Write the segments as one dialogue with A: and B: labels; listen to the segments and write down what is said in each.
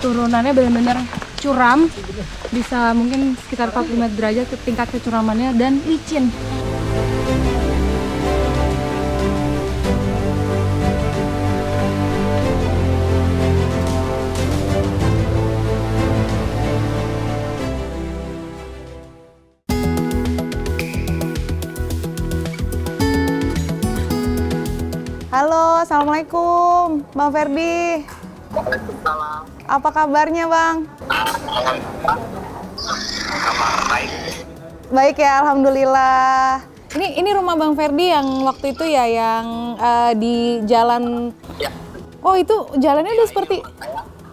A: turunannya benar-benar curam, bisa mungkin sekitar 45 derajat tingkat kecuramannya, dan licin.
B: Halo, Assalamualaikum Bang Ferdi.
C: Waalaikumsalam.
B: Apa kabarnya Bang?
C: Kabar baik.
B: Baik ya, Alhamdulillah. Ini rumah Bang Ferdi yang waktu itu ya, yang di jalan...
C: Ya.
B: Oh itu jalannya udah seperti...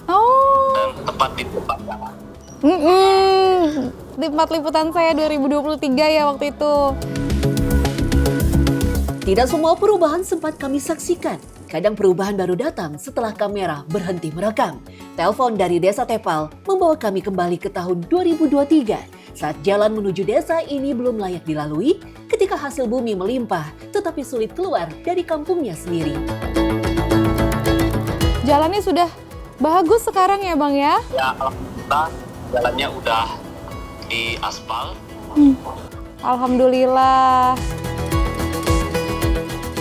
B: Oh.
C: Tepat di tempat jalan.
B: Di tempat liputan saya 2023 ya waktu itu.
D: Tidak semua perubahan sempat kami saksikan. Kadang perubahan baru datang setelah kamera berhenti merekam. Telepon dari Desa Tepal membawa kami kembali ke tahun 2023 saat jalan menuju desa ini belum layak dilalui ketika hasil bumi melimpah tetapi sulit keluar dari kampungnya sendiri.
B: Jalannya sudah bagus sekarang ya Bang ya?
C: Ya, alhamdulillah jalannya udah di aspal.
B: Alhamdulillah.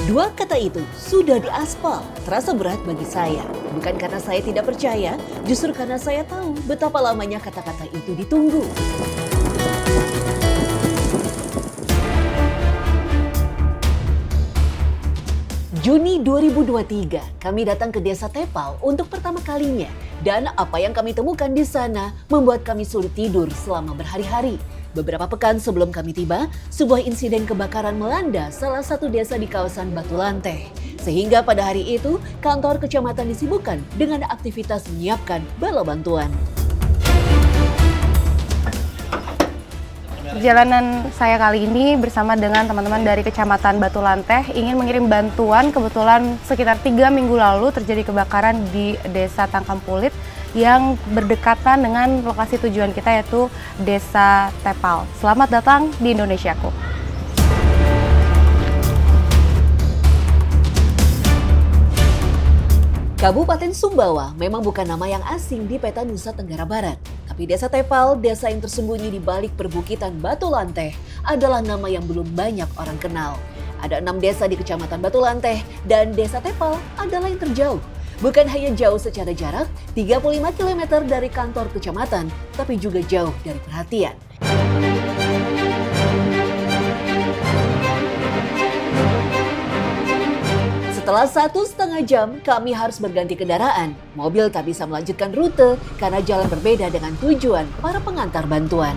D: Dua kata itu sudah diaspal, terasa berat bagi saya. Bukan karena saya tidak percaya, justru karena saya tahu betapa lamanya kata-kata itu ditunggu. Juni 2023, kami datang ke Desa Tepal untuk pertama kalinya. Dan apa yang kami temukan di sana membuat kami sulit tidur selama berhari-hari. Beberapa pekan sebelum kami tiba, sebuah insiden kebakaran melanda salah satu desa di kawasan Batu Lanteh. Sehingga pada hari itu, kantor kecamatan disibukkan dengan aktivitas menyiapkan bala bantuan.
B: Perjalanan saya kali ini bersama dengan teman-teman dari Kecamatan Batu Lanteh ingin mengirim bantuan. Kebetulan sekitar 3 minggu lalu terjadi kebakaran di Desa Tangkampulit yang berdekatan dengan lokasi tujuan kita, yaitu Desa Tepal. Selamat datang di Indonesiaku.
D: Kabupaten Sumbawa memang bukan nama yang asing di peta Nusa Tenggara Barat. Tapi Desa Tepal, desa yang tersembunyi di balik perbukitan Batu Lanteh, adalah nama yang belum banyak orang kenal. Ada 6 desa di Kecamatan Batu Lanteh dan Desa Tepal adalah yang terjauh. Bukan hanya jauh secara jarak, 35 km dari kantor kecamatan, tapi juga jauh dari perhatian. Setelah 1,5 jam, kami harus berganti kendaraan. Mobil tak bisa melanjutkan rute karena jalan berbeda dengan tujuan para pengantar bantuan.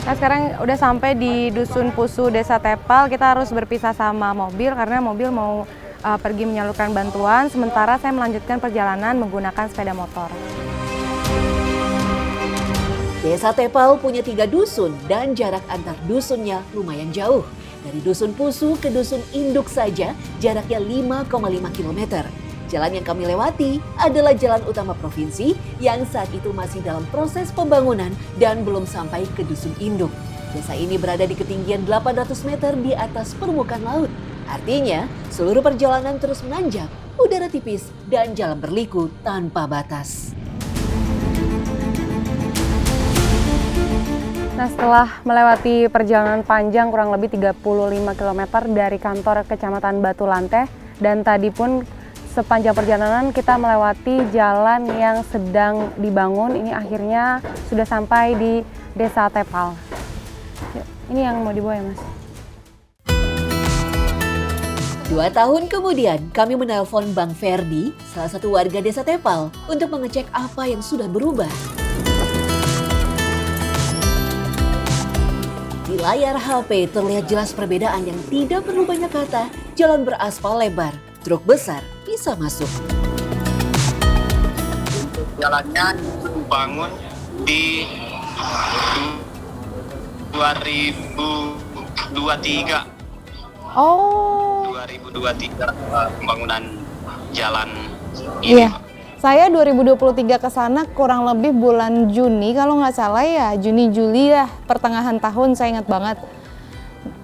B: Nah sekarang udah sampai di Dusun Pusu Desa Tepal. Kita harus berpisah sama mobil karena mobil mau pergi menyalurkan bantuan. Sementara saya melanjutkan perjalanan menggunakan sepeda motor.
D: Desa Tepal punya 3 dusun dan jarak antar dusunnya lumayan jauh. Dari Dusun Pusu ke Dusun Induk saja jaraknya 5,5 km. Jalan yang kami lewati adalah jalan utama provinsi yang saat itu masih dalam proses pembangunan dan belum sampai ke Dusun Induk. Desa ini berada di ketinggian 800 meter di atas permukaan laut. Artinya, seluruh perjalanan terus menanjak, udara tipis, dan jalan berliku tanpa batas.
B: Nah setelah melewati perjalanan panjang kurang lebih 35 km dari kantor Kecamatan Batu Lanteh, dan tadi pun sepanjang perjalanan kita melewati jalan yang sedang dibangun, ini akhirnya sudah sampai di Desa Tepal. Ini yang mau dibawa ya Mas?
D: 2 tahun kemudian, kami menelpon Bang Ferdi, salah satu warga Desa Tepal, untuk mengecek apa yang sudah berubah. Di layar HP terlihat jelas perbedaan yang tidak perlu banyak kata, jalan beraspal lebar, truk besar bisa masuk.
C: Jalannya dibangun di 2023.
B: Oh.
C: 2023 pembangunan jalan
B: Iya.
C: ini.
B: Saya 2023 ke sana kurang lebih bulan Juni kalau nggak salah ya, Juni-Juli ya, pertengahan tahun saya ingat banget.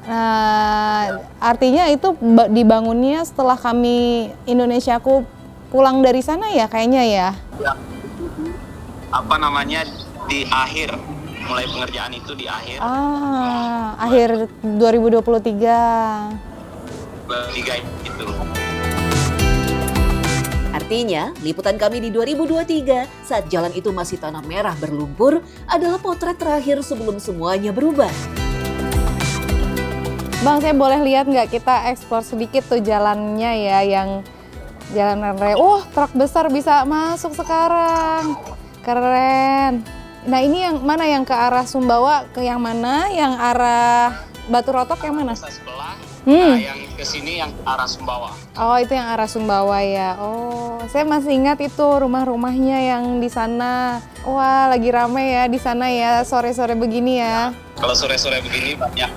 B: Nah, artinya itu dibangunnya setelah kami Indonesiaku pulang dari sana ya kayaknya ya?
C: Ya, apa namanya, di akhir, mulai pengerjaan itu di akhir.
B: Akhir 2023.
C: 3 itu.
D: Artinya, liputan kami di 2023 saat jalan itu masih tanah merah berlumpur adalah potret terakhir sebelum semuanya berubah.
B: Bang, saya boleh lihat nggak kita eksplor sedikit tuh jalannya ya, yang jalan raya. Truk besar bisa masuk sekarang. Keren. Nah, ini yang mana, yang ke arah Sumbawa, ke yang mana? Yang arah Batu Rotok yang mana?
C: Sebelah, nah, yang ke sini yang ke arah Sumbawa.
B: Oh, itu yang arah Sumbawa ya. Oh, saya masih ingat itu rumah-rumahnya yang di sana. Wah, lagi rame ya di sana ya, sore-sore begini ya.
C: Kalau sore-sore begini banyak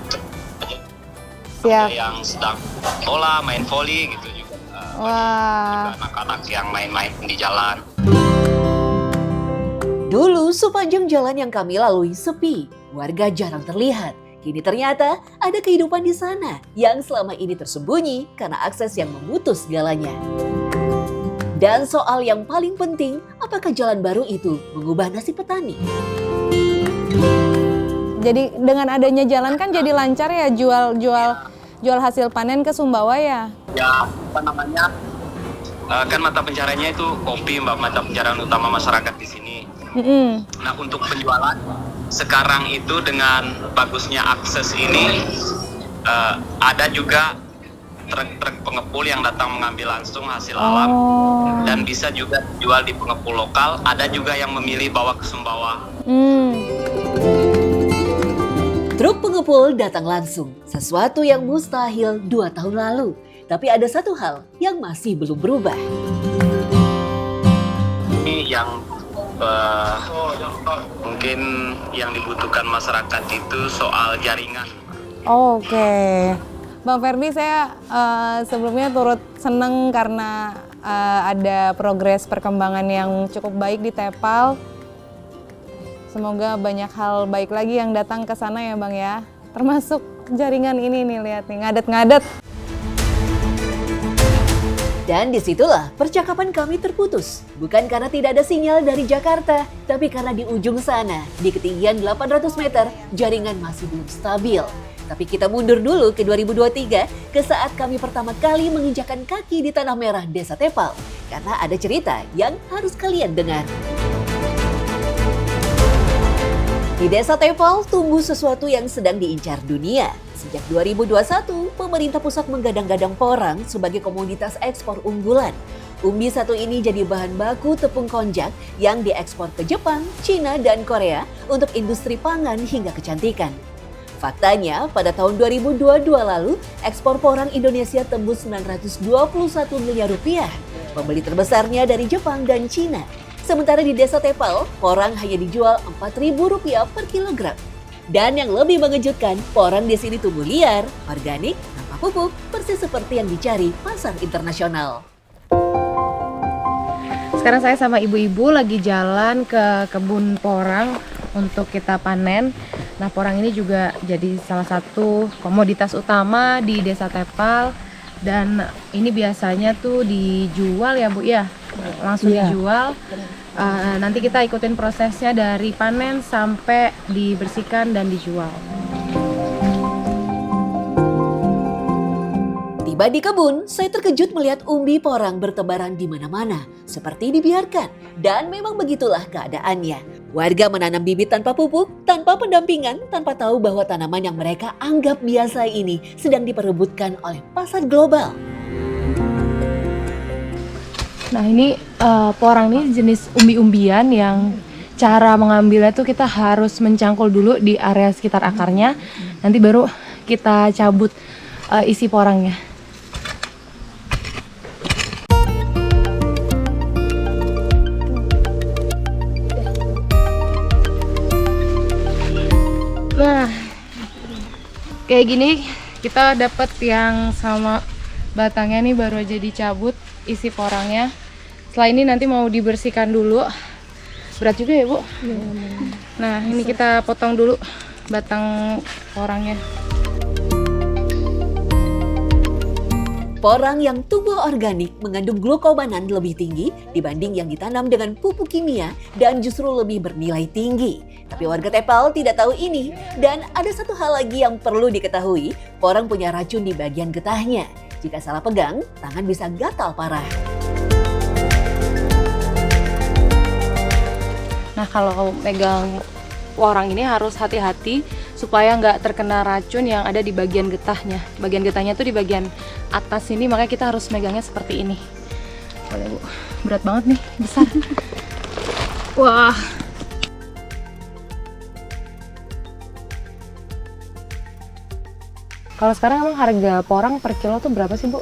B: Siap.
C: yang sedang bola, main volley gitu juga.
B: Wah.
C: Juga anak-anak yang main-main di jalan.
D: Dulu sepanjang jalan yang kami lalui sepi, warga jarang terlihat. Kini ternyata ada kehidupan di sana yang selama ini tersembunyi karena akses yang memutus segalanya. Dan soal yang paling penting, apakah jalan baru itu mengubah nasib petani?
B: Jadi dengan adanya jalan kan jadi lancar ya jual hasil panen ke Sumbawa ya?
C: Ya, apa namanya, kan mata pencariannya itu kopi, Mbak, mata pencarian utama masyarakat di sini. Nah, untuk penjualan sekarang itu dengan bagusnya akses ini, ada juga truk-truk pengepul yang datang mengambil langsung hasil alam dan bisa juga jual di pengepul lokal. Ada juga yang memilih bawa ke Sumbawa.
D: Truk pengepul datang langsung, sesuatu yang mustahil 2 tahun lalu. Tapi ada satu hal yang masih belum berubah.
C: Ini yang mungkin yang dibutuhkan masyarakat itu soal jaringan.
B: Oke. Bang Ferdi, saya sebelumnya turut senang karena ada progres perkembangan yang cukup baik di Tepal. Semoga banyak hal baik lagi yang datang ke sana ya Bang ya. Termasuk jaringan ini nih, lihat nih, ngadet-ngadet.
D: Dan disitulah percakapan kami terputus. Bukan karena tidak ada sinyal dari Jakarta, tapi karena di ujung sana, di ketinggian 800 meter, jaringan masih belum stabil. Tapi kita mundur dulu ke 2023, ke saat kami pertama kali menginjakan kaki di tanah merah Desa Tepal. Karena ada cerita yang harus kalian dengar. Di Desa Tepal tumbuh sesuatu yang sedang diincar dunia. Sejak 2021, pemerintah pusat menggadang-gadang porang sebagai komoditas ekspor unggulan. Umbi satu ini jadi bahan baku tepung konjak yang diekspor ke Jepang, Cina, dan Korea untuk industri pangan hingga kecantikan. Faktanya, pada tahun 2022 lalu, ekspor porang Indonesia tembus 921 miliar rupiah. Pembeli terbesarnya dari Jepang dan Cina. Sementara di Desa Tepal, porang hanya dijual Rp4.000 per kilogram. Dan yang lebih mengejutkan, porang di sini tumbuh liar, organik, tanpa pupuk, persis seperti yang dicari pasar internasional.
B: Sekarang saya sama ibu-ibu lagi jalan ke kebun porang untuk kita panen. Nah, porang ini juga jadi salah satu komoditas utama di Desa Tepal. Dan ini biasanya tuh dijual ya Bu ya, langsung dijual. Nanti kita ikutin prosesnya dari panen sampai dibersihkan dan dijual.
D: Tiba di kebun, saya terkejut melihat umbi porang bertebaran di mana-mana, seperti dibiarkan. Dan memang begitulah keadaannya. Warga menanam bibit tanpa pupuk, tanpa pendampingan, tanpa tahu bahwa tanaman yang mereka anggap biasa ini sedang diperebutkan oleh pasar global.
A: Nah ini porang ini jenis umbi-umbian yang cara mengambilnya tuh kita harus mencangkul dulu di area sekitar akarnya. Nanti baru kita cabut isi porangnya. Nah, kayak gini kita dapat yang sama batangnya nih, baru aja dicabut isi porangnya. Setelah ini nanti mau dibersihkan dulu. Berat juga ya Bu? Nah ini kita potong dulu batang porangnya.
D: Porang yang tumbuh organik mengandung glukomanan lebih tinggi dibanding yang ditanam dengan pupuk kimia dan justru lebih bernilai tinggi. Tapi warga Tepal tidak tahu ini. Dan ada satu hal lagi yang perlu diketahui, porang punya racun di bagian getahnya. Jika salah pegang, tangan bisa gatal parah.
A: Nah, kalau megang porang ini harus hati-hati supaya nggak terkena racun yang ada di bagian getahnya. Bagian getahnya tuh di bagian atas ini, makanya kita harus megangnya seperti ini. Boleh Bu, berat banget nih, besar. Wah.
B: Kalau sekarang emang harga porang per kilo tuh berapa sih Bu?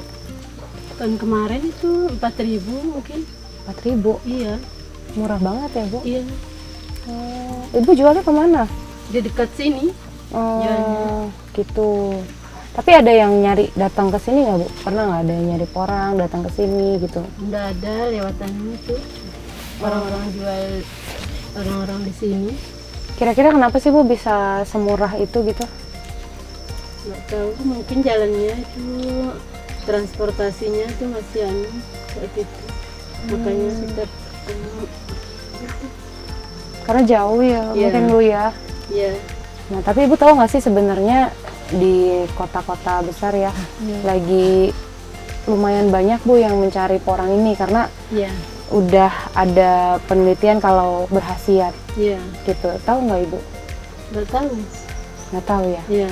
E: Tahun kemarin itu 4.000 mungkin.
B: 4.000?
E: Iya,
B: Murah banget ya Bu?
E: iya.
B: Ibu jualnya kemana?
E: Di dekat sini.
B: Oh, gitu. Tapi ada yang nyari datang ke sini nggak Bu? Pernah nggak ada yang nyari porang datang ke sini gitu?
E: Udah ada lewatan itu. Orang-orang jual, orang-orang di sini.
B: Kira-kira kenapa sih Bu bisa semurah itu gitu?
E: Nggak tahu, mungkin jalannya itu transportasinya itu masih kayak gitu. Makanya kita
B: Karena jauh ya,
E: Iya.
B: mungkin Bu ya.
E: ya
B: Nah, tapi Ibu tahu nggak sih sebenarnya di kota-kota besar ya, lagi lumayan banyak Bu yang mencari porang ini karena
E: ya
B: udah ada penelitian kalau berkhasiat
E: ya
B: gitu. Tahu nggak Ibu?
E: nggak tahu.
B: Nggak tahu ya.
E: Ya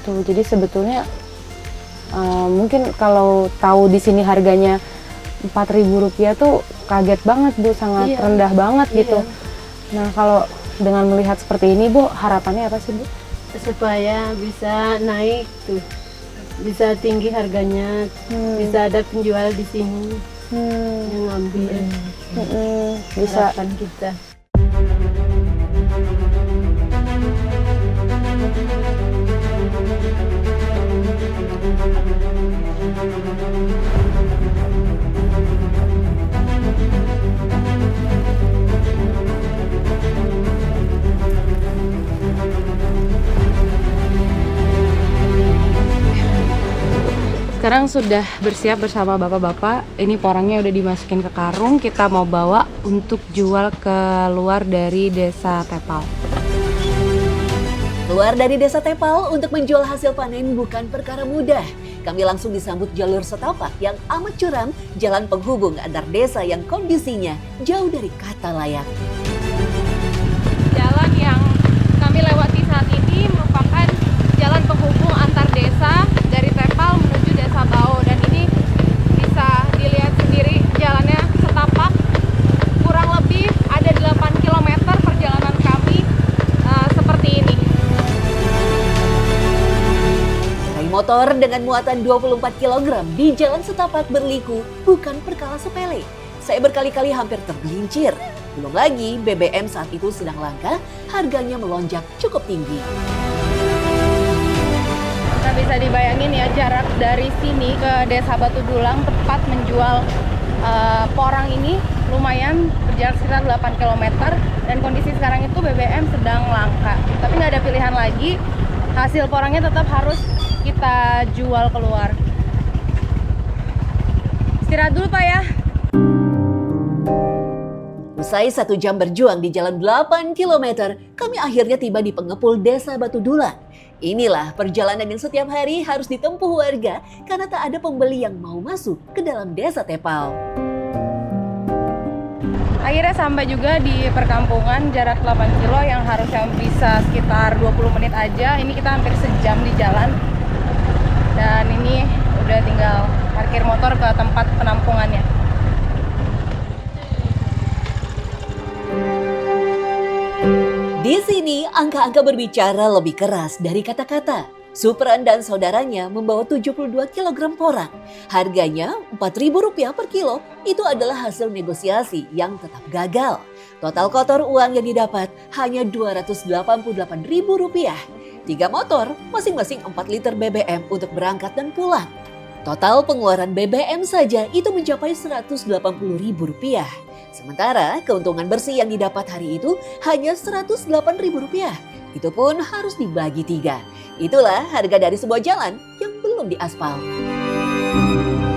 B: Tuh, jadi sebetulnya mungkin kalau tahu di sini harganya Rp4.000 tuh kaget banget Bu, sangat
E: Iya.
B: rendah banget
E: Iya.
B: gitu. Nah, kalau dengan melihat seperti ini Bu, harapannya apa sih Bu?
E: supaya bisa naik tuh, bisa tinggi harganya, bisa ada penjual di sini yang ngambil.
B: Bisa.
E: Harapan kita.
A: Sekarang sudah bersiap bersama bapak-bapak. Ini porangnya udah dimasukin ke karung. Kita mau bawa untuk jual keluar dari desa Tepal.
D: Keluar dari desa Tepal untuk menjual hasil panen bukan perkara mudah. Kami langsung disambut jalur setapak yang amat curam, jalan penghubung antar desa yang kondisinya jauh dari kata layak.
A: Jalan yang kami lewati saat ini merupakan jalan penghubung antar desa dari Tepal menuju desa Bau, dan ini bisa dilihat sendiri jalannya setapak, kurang lebih ada 8 km perjalanan kami seperti ini.
D: Gerai motor dengan muatan 24 kg di jalan setapak berliku bukan perkara sepele. Saya berkali-kali hampir tergelincir. Belum lagi BBM saat itu sedang langka, harganya melonjak cukup tinggi.
A: Nah, bisa dibayangin ya, jarak dari sini ke desa Batu Dulang tempat menjual porang ini lumayan, berjarak sekitar 8 km, dan kondisi sekarang itu BBM sedang langka. Tapi nggak ada pilihan lagi, hasil porangnya tetap harus kita jual keluar. Istirahat dulu Pak ya.
D: Usai 1 jam berjuang di jalan 8 km, kami akhirnya tiba di pengepul desa Batu Dulang. Inilah perjalanan yang setiap hari harus ditempuh warga karena tak ada pembeli yang mau masuk ke dalam desa Tepal.
A: Akhirnya sampai juga di perkampungan, jarak 8 kilo yang harusnya bisa sekitar 20 menit aja. Ini kita hampir sejam di jalan. Dan ini udah tinggal parkir motor ke tempat penampungannya.
D: Di sini angka-angka berbicara lebih keras dari kata-kata. Supran dan saudaranya membawa 72 kg porang. Harganya Rp4.000 per kilo. Itu adalah hasil negosiasi yang tetap gagal. Total kotor uang yang didapat hanya Rp288.000. 3 motor, masing-masing 4 liter BBM untuk berangkat dan pulang. Total pengeluaran BBM saja itu mencapai Rp180.000. Sementara keuntungan bersih yang didapat hari itu hanya Rp108.000. Itu pun harus dibagi 3. Itulah harga dari sebuah jalan yang belum diaspal.
A: Assalamualaikum.